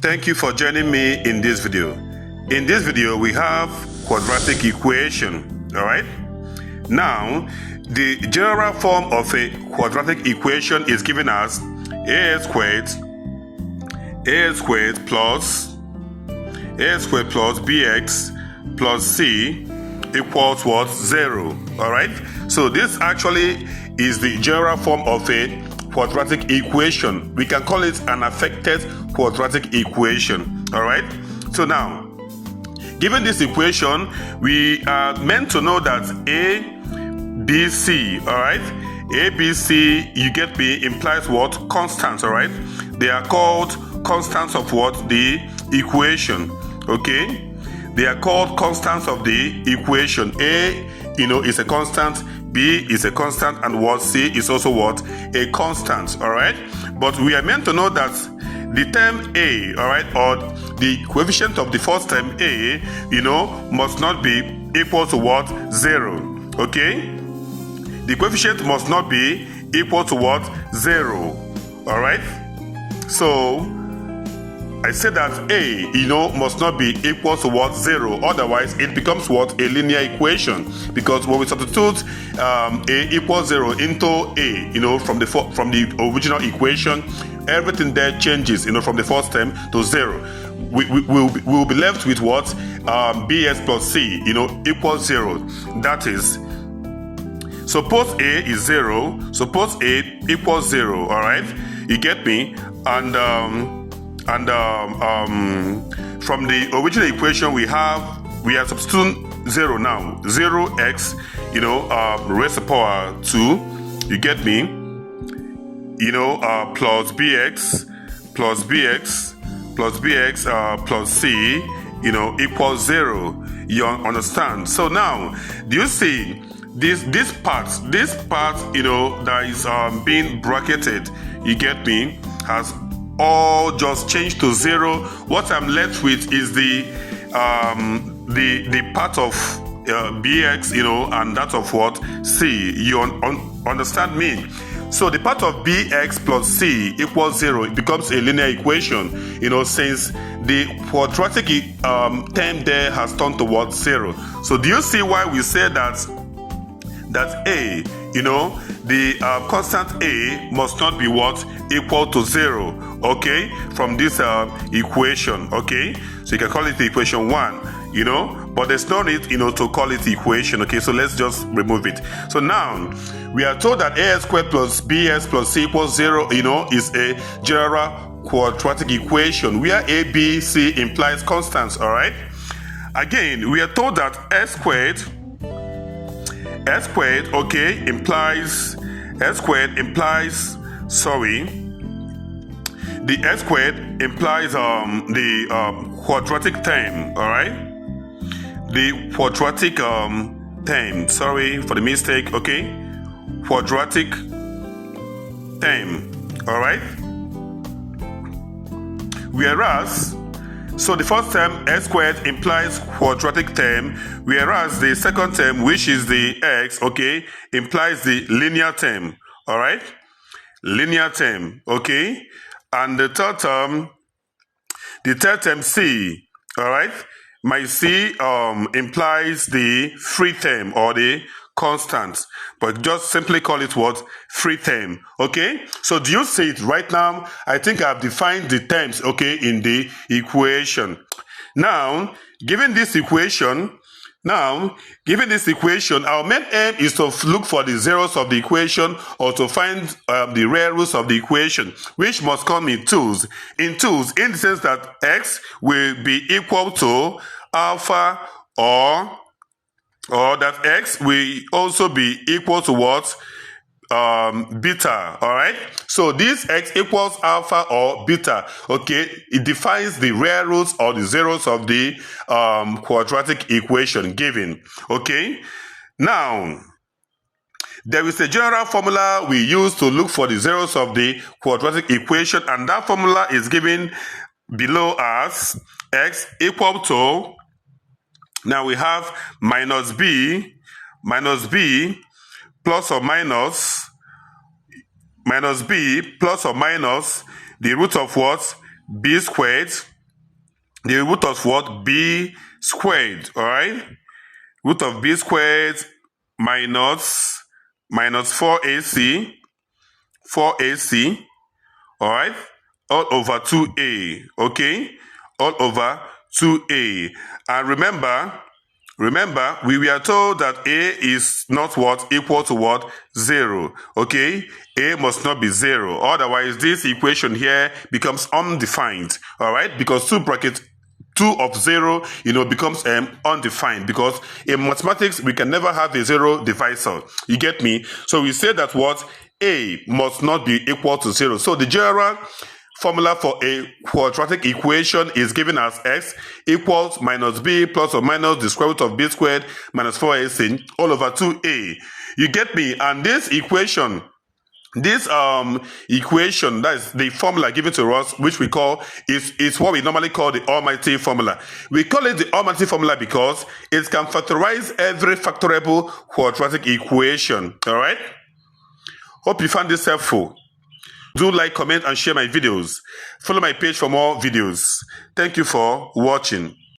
Thank you for joining me in this video. In this video, we have quadratic equation, all right? Now, the general form of a quadratic equation is given as ax squared plus bx plus c equals what? 0, all right? So this actually is the general form of a quadratic equation. We can call it an affected quadratic equation, all right? So now, given this equation, we are meant to know that a, b, c, all right? A, b, c, you get me, implies what? Constants, all right? They are called constants of what? The equation, okay? They are called constants of the equation. A, is a constant, B is a constant, and what? C is also what? A constant, all right? But we are meant to know that the term A, all right, or the coefficient of the first term A, must not be equal to what? 0, okay? The coefficient must not be equal to what? 0, all right? So I said that A, must not be equal to what? 0. Otherwise, it becomes what? A linear equation. Because when we substitute A equals 0 into A, from the original equation, everything there changes, from the first term to 0. We'll be left with what? Bs plus C, equals 0. That is, suppose A is 0, suppose A equals 0, all right? You get me? And from the original equation we are substituting 0 now. 0x, raised to power 2. You get me? Plus bx plus c, equals 0. You understand? So now, do you see this part, that is being bracketed, you get me, has all just changed to 0. What I'm left with is the part of bx, and that of what? C. You understand me? So the part of bx plus c equals 0. It becomes a linear equation, since the quadratic term there has turned towards 0. So do you see why we say that A, the constant A must not be what? Equal to 0, okay? From this equation, okay? So you can call it the equation 1, but there's no need, to call it the equation, okay? So let's just remove it. So now, we are told that AX squared plus BS plus C equals 0, is a general quadratic equation where A, B, C implies constants, all right? Again, we are told that S squared, okay, implies the S squared implies the quadratic term, all right? The quadratic term, sorry for the mistake, okay? Quadratic term, all right? Whereas, so the first term, S squared, implies quadratic term, whereas the second term, which is the X, okay, implies the linear term, all right? Linear term, okay? And the third term, C, all right? My C implies the free term or the constant, but just simply call it what? Free term, okay? So do you see it right now? I think I've defined the terms, okay, in the equation. Now, given this equation, our main aim is to look for the zeros of the equation or to find the real roots of the equation, which must come in twos. In the sense that x will be equal to alpha or that x will also be equal to what? Beta, all right? So this x equals alpha or beta, okay? It defines the real roots or the zeros of the quadratic equation given, okay? Now, there is a general formula we use to look for the zeros of the quadratic equation, and that formula is given below as x equal to, now we have minus b plus or minus b plus or minus the root of what? b squared. The root of what? B squared, all right? Root of b squared minus 4ac, all right? All over 2a, okay? All over 2a. And remember, we were told that a is not what? Equal to what? 0, okay? A must not be 0. Otherwise, this equation here becomes undefined, all right? Because 2 of 0, becomes undefined, because in mathematics, we can never have a 0 divisor. You get me? So we say that what? A must not be equal to 0. So the general formula for a quadratic equation is given as x equals minus b plus or minus the square root of b squared minus 4ac all over 2a. You get me? And this equation, that is the formula given to us, which we call is what we normally call the almighty formula. We call it the almighty formula because it can factorize every factorable quadratic equation. All right? Hope you found this helpful. Do like, comment, and share my videos. Follow my page for more videos. Thank you for watching.